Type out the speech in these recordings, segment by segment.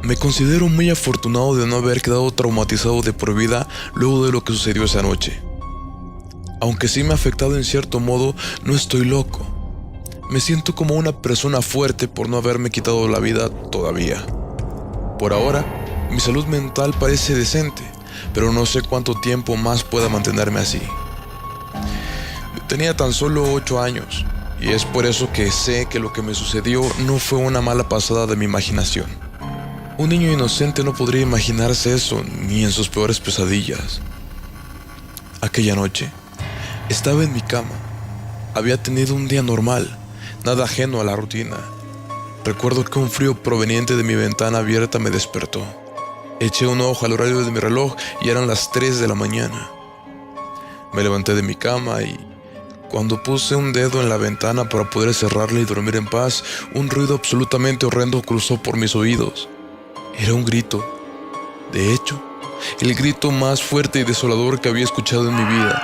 Me considero muy afortunado de no haber quedado traumatizado de por vida luego de lo que sucedió esa noche. Aunque sí me ha afectado en cierto modo, no estoy loco. Me siento como una persona fuerte por no haberme quitado la vida todavía. Por ahora, mi salud mental parece decente, pero no sé cuánto tiempo más pueda mantenerme así. Yo tenía tan solo 8 años, y es por eso que sé que lo que me sucedió no fue una mala pasada de mi imaginación. Un niño inocente no podría imaginarse eso, ni en sus peores pesadillas. Aquella noche, estaba en mi cama. Había tenido un día normal, nada ajeno a la rutina. Recuerdo que un frío proveniente de mi ventana abierta me despertó. Eché un ojo al horario de mi reloj y eran las 3 de la mañana. Me levanté de mi cama y, cuando puse un dedo en la ventana para poder cerrarla y dormir en paz, un ruido absolutamente horrendo cruzó por mis oídos. Era un grito. De hecho, el grito más fuerte y desolador que había escuchado en mi vida.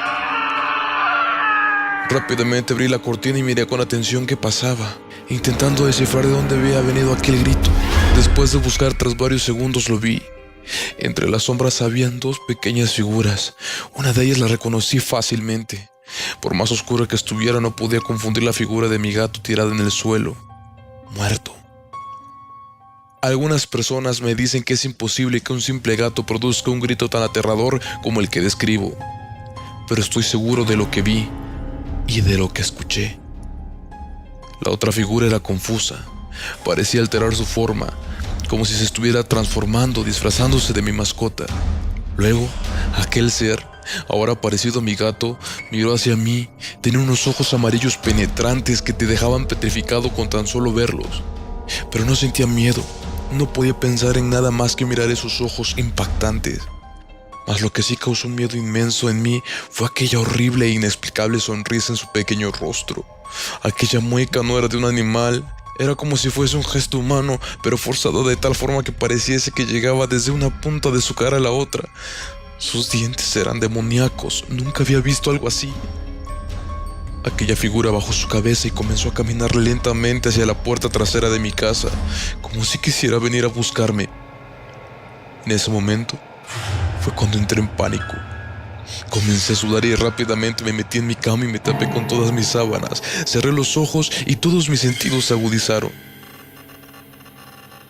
Rápidamente abrí la cortina y miré con atención qué pasaba, intentando descifrar de dónde había venido aquel grito. Después de buscar tras varios segundos lo vi. Entre las sombras habían 2 pequeñas figuras. Una de ellas la reconocí fácilmente. Por más oscura que estuviera, no podía confundir la figura de mi gato tirada en el suelo, muerto. Algunas personas me dicen que es imposible que un simple gato produzca un grito tan aterrador como el que describo, pero estoy seguro de lo que vi y de lo que escuché. La otra figura era confusa, parecía alterar su forma, como si se estuviera transformando, disfrazándose de mi mascota. Luego, aquel ser, ahora parecido a mi gato, miró hacia mí. Tenía unos ojos amarillos penetrantes que te dejaban petrificado con tan solo verlos. Pero no sentía miedo. No podía pensar en nada más que mirar esos ojos impactantes. Mas lo que sí causó un miedo inmenso en mí fue aquella horrible e inexplicable sonrisa en su pequeño rostro. Aquella mueca no era de un animal, era como si fuese un gesto humano, pero forzado de tal forma que pareciese que llegaba desde una punta de su cara a la otra. Sus dientes eran demoníacos, nunca había visto algo así. Aquella figura bajó su cabeza y comenzó a caminar lentamente hacia la puerta trasera de mi casa, como si quisiera venir a buscarme. En ese momento fue cuando entré en pánico. Comencé a sudar y rápidamente me metí en mi cama y me tapé con todas mis sábanas. Cerré los ojos y todos mis sentidos se agudizaron.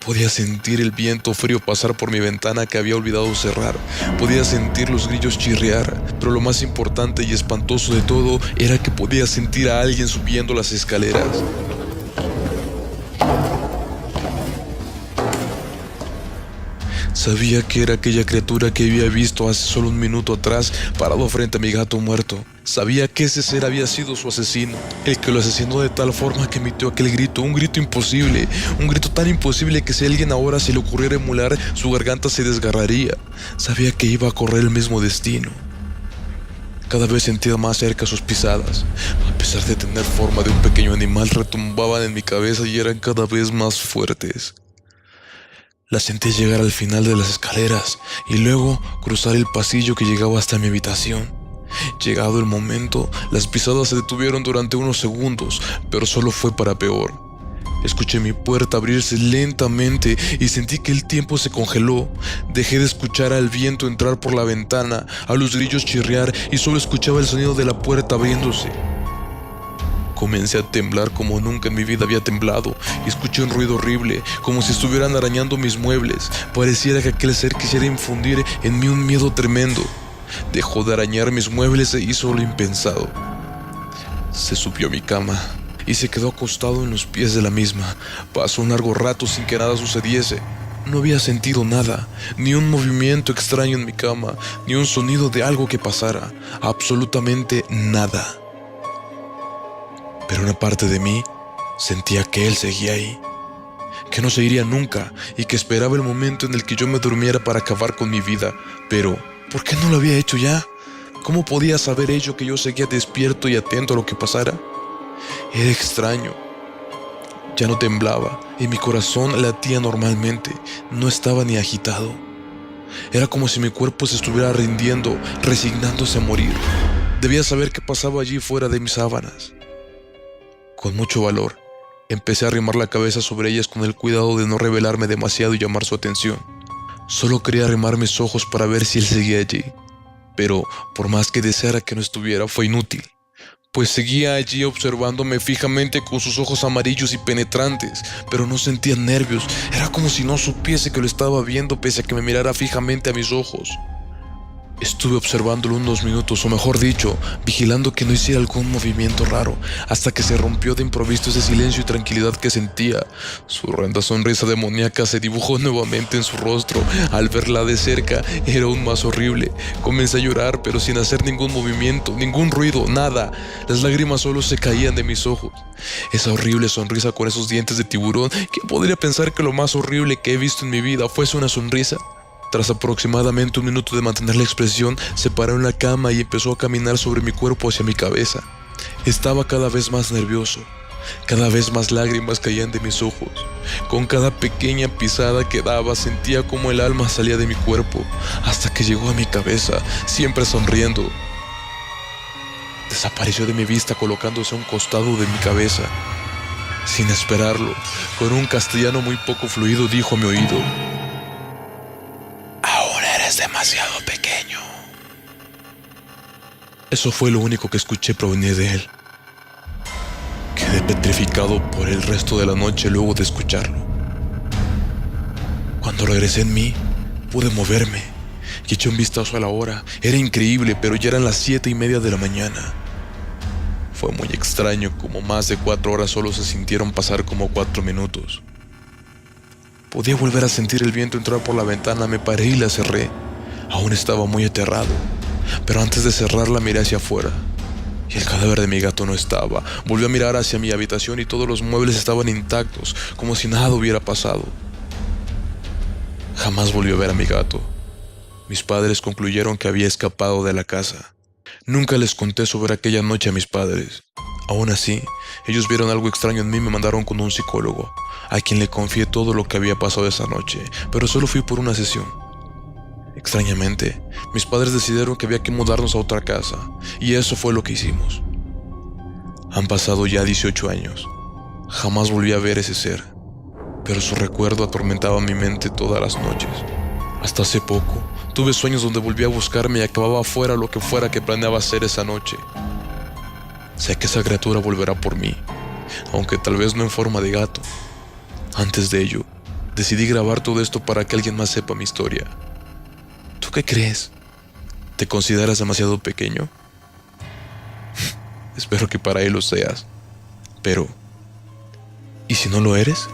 Podía sentir el viento frío pasar por mi ventana que había olvidado cerrar. Podía sentir los grillos chirriar, pero lo más importante y espantoso de todo era que podía sentir a alguien subiendo las escaleras. Sabía que era aquella criatura que había visto hace solo un minuto atrás parado frente a mi gato muerto. Sabía que ese ser había sido su asesino, el que lo asesinó de tal forma que emitió aquel grito, un grito imposible, un grito tan imposible que si a alguien ahora se le ocurriera emular, su garganta se desgarraría. Sabía que iba a correr el mismo destino. Cada vez sentía más cerca sus pisadas. A pesar de tener forma de un pequeño animal, retumbaban en mi cabeza y eran cada vez más fuertes. La sentí llegar al final de las escaleras y luego cruzar el pasillo que llegaba hasta mi habitación. Llegado el momento, las pisadas se detuvieron durante unos segundos, pero solo fue para peor. Escuché mi puerta abrirse lentamente y sentí que el tiempo se congeló. Dejé de escuchar al viento entrar por la ventana, a los grillos chirriar y solo escuchaba el sonido de la puerta abriéndose. Comencé a temblar como nunca en mi vida había temblado y escuché un ruido horrible, como si estuvieran arañando mis muebles. Pareciera que aquel ser quisiera infundir en mí un miedo tremendo. Dejó de arañar mis muebles e hizo lo impensado. Se subió a mi cama y se quedó acostado en los pies de la misma. Pasó un largo rato sin que nada sucediese. No había sentido nada, ni un movimiento extraño en mi cama, ni un sonido de algo que pasara. Absolutamente nada. Pero una parte de mí sentía que él seguía ahí, que no se iría nunca y que esperaba el momento en el que yo me durmiera para acabar con mi vida. Pero, ¿por qué no lo había hecho ya? ¿Cómo podía saber ello que yo seguía despierto y atento a lo que pasara? Era extraño. Ya no temblaba y mi corazón latía normalmente, no estaba ni agitado. Era como si mi cuerpo se estuviera rindiendo, resignándose a morir. Debía saber qué pasaba allí fuera de mis sábanas. Con mucho valor, Empecé a arrimar la cabeza sobre ellas con el cuidado de no revelarme demasiado y llamar su atención. Solo quería arrimar mis ojos para ver si él seguía allí, pero por más que deseara que no estuviera, fue inútil, pues seguía allí observándome fijamente con sus ojos amarillos y penetrantes, pero no sentía nervios. Era como si no supiese que lo estaba viendo pese a que me mirara fijamente a mis ojos. Estuve observándolo unos minutos, o mejor dicho, vigilando que no hiciera algún movimiento raro, hasta que se rompió de improviso ese silencio y tranquilidad que sentía. Su horrenda sonrisa demoníaca se dibujó nuevamente en su rostro. Al verla de cerca, era aún más horrible. Comencé a llorar, pero sin hacer ningún movimiento, ningún ruido, nada. Las lágrimas solo se caían de mis ojos. Esa horrible sonrisa con esos dientes de tiburón. ¿Quién podría pensar que lo más horrible que he visto en mi vida fuese una sonrisa? Tras aproximadamente un minuto de mantener la expresión, se paró en la cama y empezó a caminar sobre mi cuerpo hacia mi cabeza. Estaba cada vez más nervioso. Cada vez más lágrimas caían de mis ojos. Con cada pequeña pisada que daba, sentía como el alma salía de mi cuerpo, hasta que llegó a mi cabeza, siempre sonriendo. Desapareció de mi vista colocándose a un costado de mi cabeza. Sin esperarlo, con un castellano muy poco fluido, dijo a mi oído: "Es demasiado pequeño". Eso fue lo único que escuché provenir de él. Quedé petrificado por el resto de la noche luego de escucharlo. Cuando regresé en mí, pude moverme y eché un vistazo a la hora. Era increíble, pero ya eran las 7:30 de la mañana. Fue muy extraño como más de 4 horas solo se sintieron pasar como 4 minutos. Podía volver a sentir el viento entrar por la ventana. Me paré y la cerré. Aún estaba muy aterrado, pero antes de cerrarla miré hacia afuera, y el cadáver de mi gato no estaba. Volví a mirar hacia mi habitación y todos los muebles estaban intactos, como si nada hubiera pasado. Jamás volví a ver a mi gato. Mis padres concluyeron que había escapado de la casa. Nunca les conté sobre aquella noche a mis padres. Aún así, ellos vieron algo extraño en mí y me mandaron con un psicólogo, a quien le confié todo lo que había pasado esa noche, pero solo fui por una sesión. Extrañamente, mis padres decidieron que había que mudarnos a otra casa, y eso fue lo que hicimos. Han pasado ya 18 años. Jamás volví a ver ese ser, pero su recuerdo atormentaba mi mente todas las noches. Hasta hace poco, tuve sueños donde volví a buscarme y acababa fuera lo que fuera que planeaba hacer esa noche. Sé que esa criatura volverá por mí, aunque tal vez no en forma de gato. Antes de ello, decidí grabar todo esto para que alguien más sepa mi historia. ¿Tú qué crees? ¿Te consideras demasiado pequeño? Espero que para él lo seas. Pero, ¿y si no lo eres?